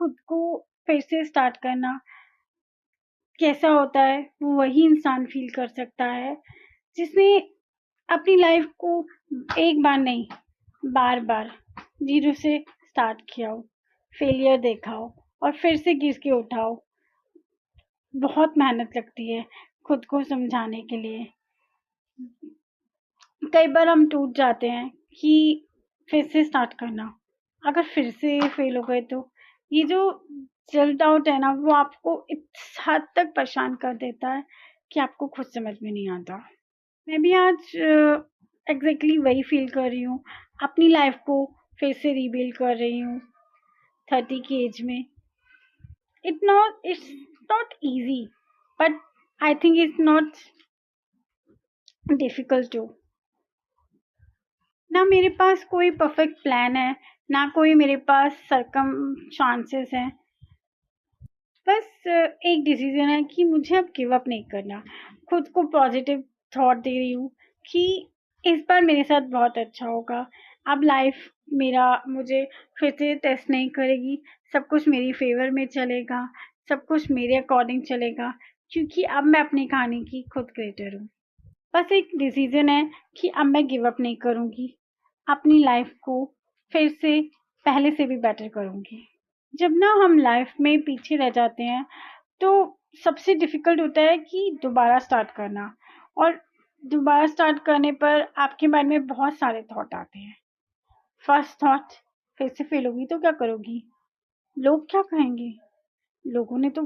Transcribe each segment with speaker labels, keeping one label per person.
Speaker 1: खुद को फिर से स्टार्ट करना कैसा होता है वो वही इंसान फील कर सकता है जिसने अपनी लाइफ को एक बार नहीं बार बार जीरो से स्टार्ट किया हो, फेलियर देखा हो और फिर से गिर के उठा हो। बहुत मेहनत लगती है खुद को समझाने के लिए। कई बार हम टूट जाते हैं कि फिर से स्टार्ट करना, अगर फिर से फेल हो गए तो ये जो सेल्फ डाउट है ना वो आपको इस हद तक परेशान कर देता है कि आपको खुद समझ में नहीं आता। मैं भी आज एग्जैक्टली वही फील कर रही हूँ, अपनी लाइफ को फिर से रीबिल्ड कर रही हूँ 30 की एज में। it's not easy, but I think it's not difficult too। ना मेरे पास कोई परफेक्ट प्लान है, ना कोई मेरे पास सरकमस्टांसेस हैं। बस एक डिसीजन है कि मुझे अब गिव अप नहीं करना। खुद को पॉजिटिव थॉट दे रही हूँ कि इस बार मेरे साथ बहुत अच्छा होगा। अब लाइफ मेरा मुझे फिर से टेस्ट नहीं करेगी, सब कुछ मेरी फेवर में चलेगा, सब कुछ मेरे अकॉर्डिंग चलेगा, क्योंकि अब मैं अपनी कहानी की खुद क्रिएटर हूँ। बस एक डिसीजन है कि अब मैं गिव अप नहीं करूँगी, अपनी लाइफ को फिर से पहले से भी बेटर करूँगी। जब ना हम लाइफ में पीछे रह जाते हैं तो सबसे डिफ़िकल्ट होता है कि दोबारा स्टार्ट करना, और दोबारा स्टार्ट करने पर आपके माइंड में बहुत सारे थॉट आते हैं। फर्स्ट थॉट, फिर से फेल होगी तो क्या करोगी? लोग क्या कहेंगे? लोगों ने तो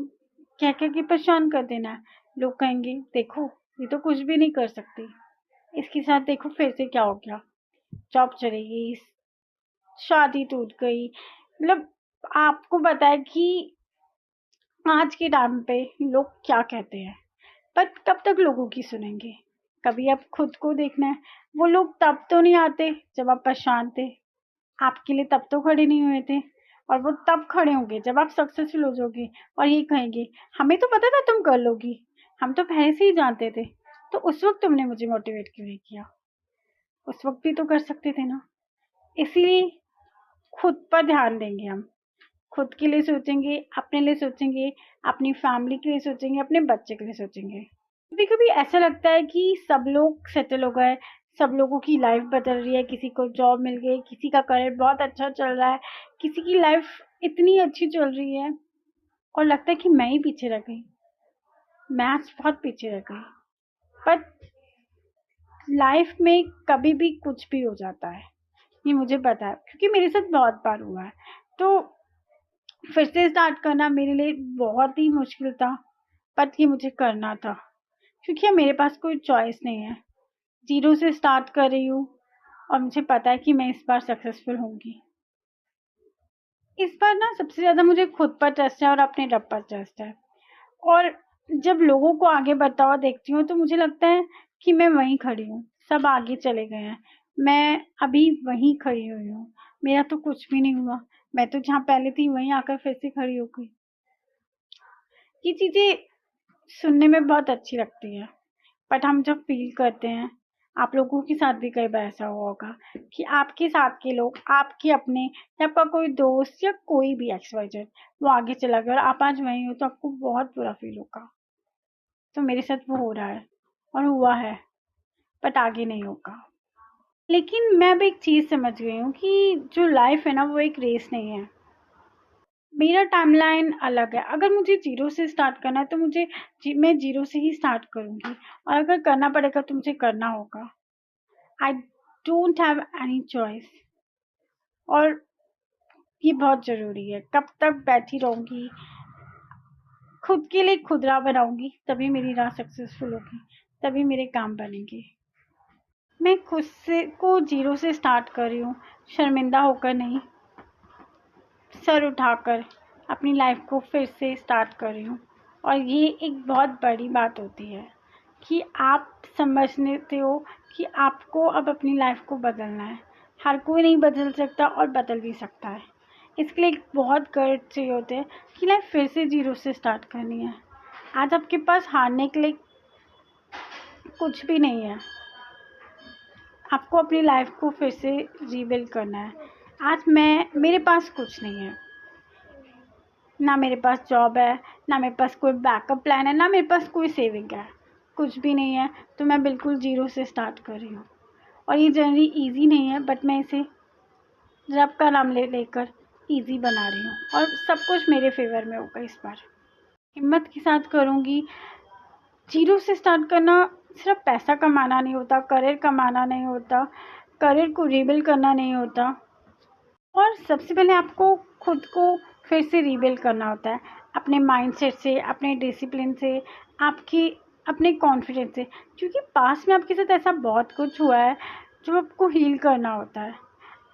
Speaker 1: कह कह के परेशान कर देना है। लोग कहेंगे देखो ये तो कुछ भी नहीं कर सकती, इसके साथ देखो फिर से क्या हो गया, जॉब चली गई, शादी टूट गई। मतलब आपको पता है कि आज के टाइम पे लोग क्या कहते हैं, पर कब तक लोगों की सुनेंगे? कभी आप खुद को देखना है, वो लोग तब तो नहीं आते जब आप परेशान थे, आपके लिए तब तो खड़े नहीं हुए थे, और वो तब खड़े होंगे जब आप सक्सेसफुल हो जाओगे और ये कहेंगे हमें तो पता था तुम कर लोगी, हम तो पहले से ही जानते थे, तो उस वक्त तुमने मुझे मोटिवेट क्यों नहीं किया? उस वक्त भी तो कर सकते थे ना। इसीलिए खुद पर ध्यान देंगे हम, खुद के लिए सोचेंगे, अपने लिए सोचेंगे, अपनी फैमिली के लिए सोचेंगे, अपने बच्चे के लिए सोचेंगे। कभी कभी ऐसा लगता है कि सब लोग सेटल हो गए, सब लोगों की लाइफ बदल रही है, किसी को जॉब मिल गई, किसी का करियर बहुत अच्छा चल रहा है, किसी की लाइफ इतनी अच्छी चल रही है, और लगता है कि मैं ही पीछे रह गई, मैं आज बहुत पीछे रह गई। बट लाइफ में कभी भी कुछ भी हो जाता है, ये मुझे पता है क्योंकि मेरे साथ बहुत बार हुआ है। तो फिर से स्टार्ट करना मेरे लिए बहुत ही मुश्किल था, बट ये मुझे करना था क्योंकि अब मेरे पास कोई चॉइस नहीं है। जीरो से स्टार्ट कर रही हूँ और मुझे पता है कि मैं इस बार सक्सेसफुल होंगी। इस बार ना सबसे ज़्यादा मुझे खुद पर ट्रस्ट है और अपने रब पर ट्रस्ट है। और जब लोगों को आगे बढ़ता हुआ देखती हूँ तो मुझे लगता है कि मैं वहीं खड़ी हूँ, सब आगे चले गए हैं, मैं अभी वहीं खड़ी हुई हूँ, मेरा तो कुछ भी नहीं हुआ, मैं तो जहाँ पहले थी वहीं आकर फिर से खड़ी हो गई। ये चीज़ें सुनने में बहुत अच्छी लगती है, बट हम जब फील करते हैं, आप लोगों के साथ भी कई बार ऐसा हुआ होगा कि आपके साथ के लोग, आपके अपने या आपका कोई दोस्त या कोई भी XYZ वो आगे चला गया और आप आज वहीं हो, तो आपको बहुत बुरा फील होगा। तो मेरे साथ वो हो रहा है और हुआ है, बट आगे नहीं होगा। लेकिन मैं अब एक चीज़ समझ गई हूँ कि जो लाइफ है ना वो एक रेस नहीं है। मेरा टाइमलाइन अलग है, अगर मुझे जीरो से स्टार्ट करना है तो मैं जीरो से ही स्टार्ट करूँगी, और अगर करना पड़ेगा तो मुझे करना होगा। I don't have any choice. और ये बहुत ज़रूरी है, कब तक बैठी रहूँगी, खुद के लिए खुद राह बनाऊँगी, तभी मेरी राह सक्सेसफुल होगी, तभी मेरे काम बनेंगे। मैं खुद से को जीरो से स्टार्ट कर रही हूँ, शर्मिंदा होकर नहीं, सर उठाकर अपनी लाइफ को फिर से स्टार्ट कर रही हूँ। और ये एक बहुत बड़ी बात होती है कि आप समझते हो कि आपको अब अपनी लाइफ को बदलना है। हर कोई नहीं बदल सकता और बदल भी सकता है, इसके लिए एक बहुत कर्ज चाहिए होते हैं कि लाइफ फिर से जीरो से स्टार्ट करनी है। आज आपके पास हारने के लिए कुछ भी नहीं है, आपको अपनी लाइफ को फिर से रीबिल्ड करना है। आज मेरे पास कुछ नहीं है, ना मेरे पास जॉब है, ना मेरे पास कोई बैकअप प्लान है, ना मेरे पास कोई सेविंग है, कुछ भी नहीं है। तो मैं बिल्कुल ज़ीरो से स्टार्ट कर रही हूँ। और ये जर्नी ईज़ी नहीं है, बट मैं इसे रब का नाम लेकर ईज़ी बना रही हूँ और सब कुछ मेरे फेवर में होगा इस बार। हिम्मत के साथ करूँगी। ज़ीरो से स्टार्ट करना सिर्फ पैसा कमाना नहीं होता, करियर कमाना नहीं होता, करियर को रीबिल्ड करना नहीं होता। और सबसे पहले आपको खुद को फिर से रीबिल्ड करना होता है, अपने माइंडसेट से, अपने डिसिप्लिन से, आपकी अपने कॉन्फिडेंस से। क्योंकि पास्ट में आपके साथ ऐसा बहुत कुछ हुआ है जो आपको हील करना होता है।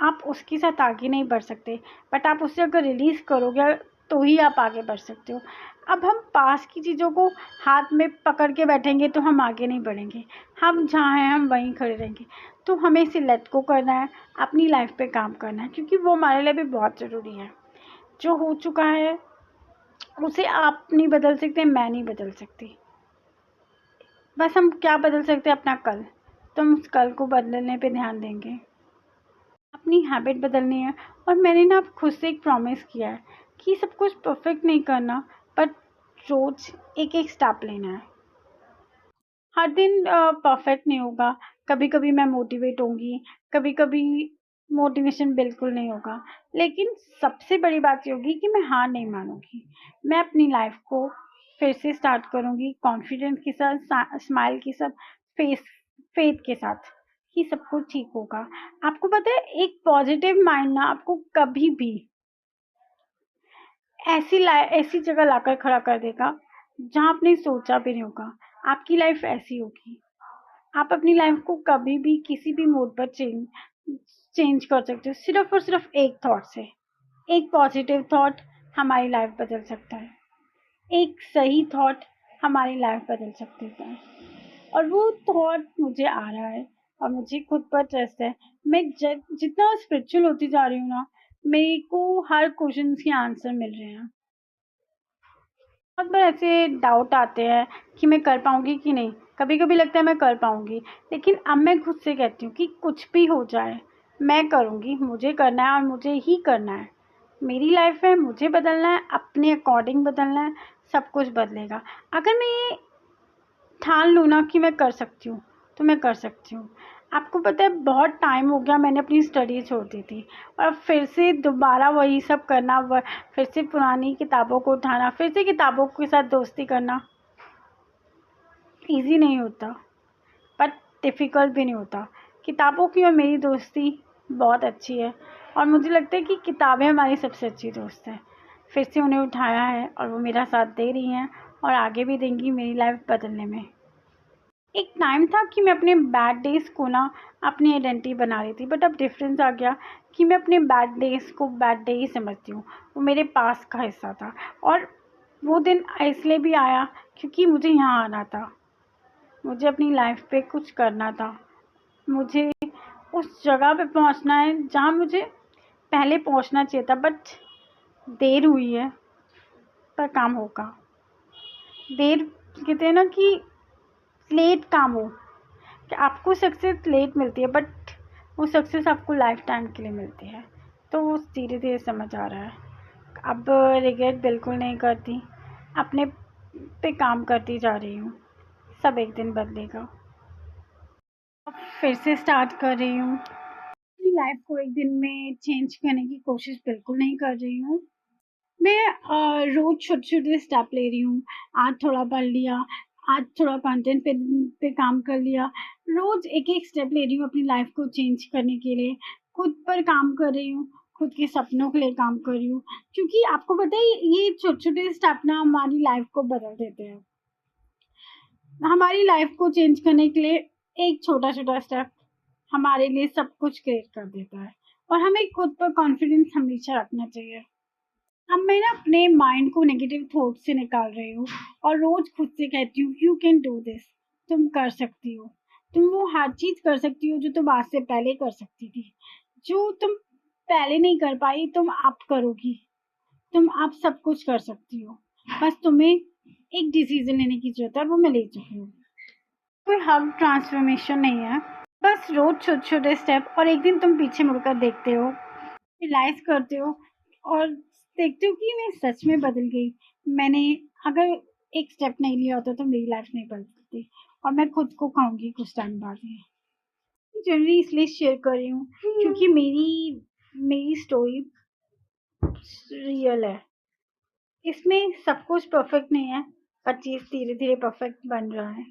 Speaker 1: आप उसके साथ आगे नहीं बढ़ सकते, बट आप उससे अगर रिलीज़ करोगे तो ही आप आगे बढ़ सकते हो। अब हम पास की चीज़ों को हाथ में पकड़ के बैठेंगे तो हम आगे नहीं बढ़ेंगे। हम जहाँ हैं हम वहीं खड़े रहेंगे। तो हमें इसे लेट गो करना है, अपनी लाइफ पे काम करना है, क्योंकि वो हमारे लिए भी बहुत ज़रूरी है। जो हो चुका है उसे आप नहीं बदल सकते, मैं नहीं बदल सकती। बस हम क्या बदल सकते हैं, अपना कल। तो हम उस कल को बदलने पे ध्यान देंगे। अपनी हैबिट बदलनी है। और मैंने ना अब खुद से एक प्रॉमिस किया है कि सब कुछ परफेक्ट नहीं करना, बट रोज़ एक एक स्टेप लेना है। हर दिन परफेक्ट नहीं होगा। कभी कभी मैं मोटिवेट होंगी, कभी कभी मोटिवेशन बिल्कुल नहीं होगा। लेकिन सबसे बड़ी बात ये होगी कि मैं हार नहीं मानूंगी। मैं अपनी लाइफ को फिर से स्टार्ट करूंगी, कॉन्फिडेंस के साथ, स्माइल के साथ, फेस फेथ के साथ कि सब कुछ ठीक होगा। आपको पता है, एक पॉजिटिव माइंड ना आपको कभी भी ऐसी जगह लाकर खड़ा कर देगा जहाँ आपने सोचा भी नहीं होगा। आपकी लाइफ ऐसी होगी। आप अपनी लाइफ को कभी भी किसी भी मोड पर चेंज कर सकते हो, सिर्फ और सिर्फ एक थॉट से। एक पॉजिटिव थॉट हमारी लाइफ बदल सकता है। एक सही थॉट हमारी लाइफ बदल सकती है। और वो थॉट मुझे आ रहा है और मुझे खुद पर ट्रस्ट है। मैं जितना स्पिरिचुअल होती जा रही हूँ ना, मेरे को हर क्वेश्चन के आंसर मिल रहे हैं। बहुत बार ऐसे डाउट आते हैं कि मैं कर पाऊंगी कि नहीं। कभी कभी लगता है मैं कर पाऊंगी, लेकिन अब मैं खुद से कहती हूँ कि कुछ भी हो जाए मैं करूँगी। मुझे करना है और मुझे ही करना है। मेरी लाइफ है, मुझे बदलना है, अपने अकॉर्डिंग बदलना है। सब कुछ बदलेगा अगर मैं ये ठान लूँ ना कि मैं कर सकती हूँ, तो मैं कर सकती हूँ। आपको पता है, बहुत टाइम हो गया मैंने अपनी स्टडी छोड़ दी थी, और फिर से दोबारा वही सब करना, फिर से पुरानी किताबों को उठाना, फिर से किताबों के साथ दोस्ती करना ईजी नहीं होता, बट डिफ़िकल्ट भी नहीं होता। किताबों की और मेरी दोस्ती बहुत अच्छी है, और मुझे लगता है कि किताबें हमारी सबसे अच्छी दोस्त हैं। फिर से उन्हें उठाया है और वो मेरा साथ दे रही हैं और आगे भी देंगी मेरी लाइफ बदलने में। एक टाइम था कि मैं अपने बैड डेज़ को ना अपनी आइडेंटिटी बना रही थी, बट अब डिफरेंस आ गया कि मैं अपने बैड डेज़ को बैड डे ही समझती हूँ। वो मेरे पास का हिस्सा था, और वो दिन इसलिए भी आया क्योंकि मुझे यहाँ आना था। मुझे अपनी लाइफ पे कुछ करना था। मुझे उस जगह पे पहुँचना है जहाँ मुझे पहले पहुँचना चाहिए था, बट देर हुई है पर काम होगा। देर, कहते हैं ना कि लेट काम हो, कि आपको सक्सेस लेट मिलती है, बट वो सक्सेस आपको लाइफ टाइम के लिए मिलती है। तो वो धीरे धीरे समझ आ रहा है। अब रिग्रेट बिल्कुल नहीं करती, अपने पे काम करती जा रही हूँ। सब एक दिन बदलेगा। अब फिर से स्टार्ट कर रही हूँ। अपनी लाइफ को एक दिन में चेंज करने की कोशिश बिल्कुल नहीं कर रही हूँ। मैं रोज़ छोटे-छोटे स्टेप ले रही हूँ। आज थोड़ा पढ़ लिया, आज थोड़ा कंटेंट पे काम कर लिया। रोज़ एक-एक स्टेप ले रही हूँ अपनी लाइफ को चेंज करने के लिए। खुद पर काम कर रही हूँ, खुद के सपनों के लिए काम कर रही हूँ। क्योंकि आपको पता है, ये छोटे-छोटे स्टेप ना हमारी लाइफ को बदल देते हैं। हमारी लाइफ को चेंज करने के लिए एक छोटा-छोटा स्टेप हमारे लिए सब कुछ क्रिएट कर देता है। और हमें खुद पर कॉन्फिडेंस हमेशा रखना चाहिए। अब मैं ना अपने माइंड को नेगेटिव थॉट से निकाल रही हूँ, और रोज खुद से कहती हूँ, यू कैन डू दिस। तुम कर सकती हो। तुम वो हर चीज कर सकती हो जो तुम आज से पहले कर सकती थी। जो तुम पहले नहीं कर पाई, तुम अब करोगी। तुम अब सब कुछ कर सकती हो। बस तुम्हें एक डिसीजन लेने की जरूरत है, वो मैं ले चुकी हूँ। कोई हब ट्रांसफॉर्मेशन नहीं है, बस रोज छोटे छोटे स्टेप, और एक दिन तुम पीछे मुड़कर देखते हो, रियलाइज करते हो, और देखते हो कि मैं सच में बदल गई। मैंने अगर एक स्टेप नहीं लिया होता तो मेरी लाइफ नहीं बदलती, और मैं खुद को खाऊंगी कुछ टाइम बाद ही। जनरली इसलिए शेयर कर रही हूँ क्योंकि मेरी मेरी स्टोरी रियल है। इसमें सब कुछ परफेक्ट नहीं है, पर चीज धीरे धीरे परफेक्ट बन रहा है।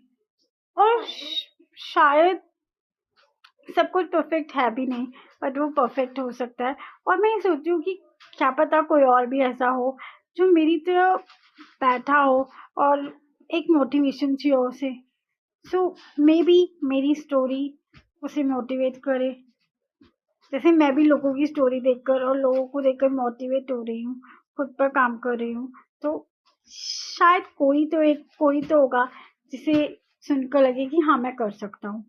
Speaker 1: और शायद सब कुछ परफेक्ट है भी नहीं, बट वो परफेक्ट हो सकता है। और मैं ये सोचती हूँ कि क्या पता कोई और भी ऐसा हो जो मेरी तरह बैठा हो और एक मोटिवेशन चाहिए उसे। सो मे बी मेरी स्टोरी उसे मोटिवेट करे, जैसे मैं भी लोगों की स्टोरी देखकर और लोगों को देखकर मोटिवेट हो रही हूँ, खुद पर काम कर रही हूँ। तो शायद कोई तो होगा जिसे सुनकर लगे कि हाँ मैं कर सकता हूँ।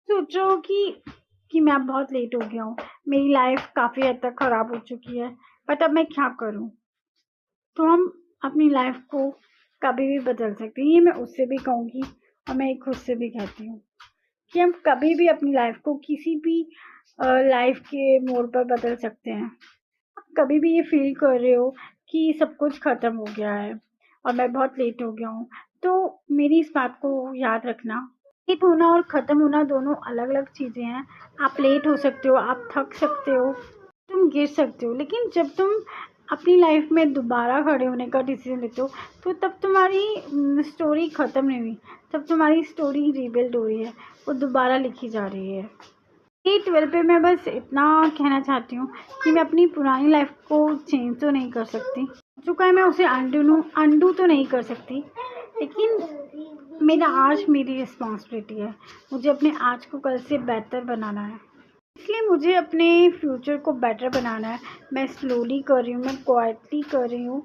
Speaker 1: सोच रहा हूँ कि मैं अब बहुत लेट हो गया हूँ, मेरी लाइफ काफी हद तक खराब हो चुकी है, बट अब मैं क्या करूँ। तो हम अपनी लाइफ को कभी भी बदल सकते हैं, ये मैं उससे भी कहूँगी और मैं खुद से भी कहती हूँ कि हम कभी भी अपनी लाइफ को किसी भी लाइफ के मोड़ पर बदल सकते हैं। कभी भी ये फील कर रहे हो कि सब कुछ खत्म हो गया है और मैं बहुत लेट हो गया हूँ, तो मेरी इस बात को याद रखना। लेट होना और ख़त्म होना दोनों अलग अलग चीज़ें हैं। आप लेट हो सकते हो, आप थक सकते हो, तुम गिर सकते हो, लेकिन जब तुम अपनी लाइफ में दोबारा खड़े होने का डिसीजन लेते हो तो तब तुम्हारी स्टोरी ख़त्म नहीं हुई, तब तुम्हारी स्टोरी रीबिल्ड हो रही है, वो दोबारा लिखी जा रही है। ये 12 पे मैं बस इतना कहना चाहती हूँ कि मैं अपनी पुरानी लाइफ को चेंज तो नहीं कर सकती, चुका है मैं उसे अंडू तो नहीं कर सकती, लेकिन मेरा आज मेरी रिस्पॉन्सिबिलिटी है। मुझे अपने आज को कल से बेहतर बनाना है, इसलिए मुझे अपने फ्यूचर को बेटर बनाना है। मैं स्लोली कर रही हूँ, मैं क्वाइटली कर रही हूँ,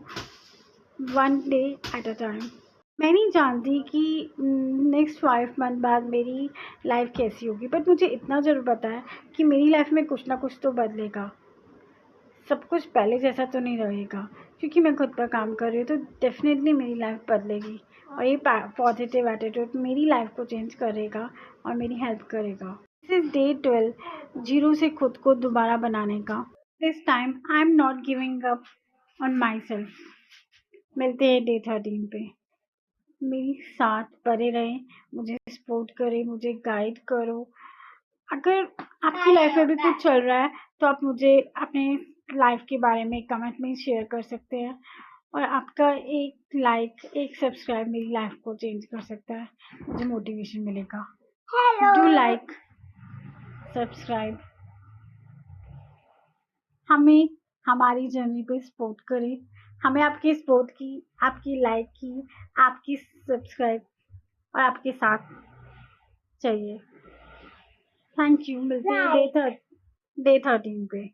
Speaker 1: one day at a time. मैं नहीं जानती कि नेक्स्ट 5 मंथ बाद मेरी लाइफ कैसी होगी, बट मुझे इतना ज़रूर पता है कि मेरी लाइफ में कुछ ना कुछ तो बदलेगा। सब कुछ पहले जैसा तो नहीं रहेगा, क्योंकि मैं खुद पर काम कर रही हूँ, तो डेफिनेटली मेरी लाइफ बदलेगी। और ये पॉजिटिव एटीट्यूड मेरी लाइफ को चेंज करेगा और मेरी हेल्प करेगा। दिस इज डे 12, जीरो से खुद को दोबारा बनाने का। This time I am not giving up on my self. मिलते हैं डे 13 पे। मेरे साथ बने रहें, मुझे सपोर्ट करें, मुझे गाइड करो। अगर आपकी लाइफ में भी कुछ चल रहा है तो आप मुझे अपने लाइफ के बारे में कमेंट में शेयर कर सकते हैं, और आपका एक लाइक, एक सब्सक्राइब मेरी लाइफ को चेंज कर सकता है, मुझे मोटिवेशन मिलेगा। डू लाइक, सब्सक्राइब, हमें हमारी जर्नी पे सपोर्ट करें। हमें आपकी सपोर्ट की, आपकी लाइक की, आपकी सब्सक्राइब और आपके साथ चाहिए। Thank you. मिलते हैं डे 13 पे।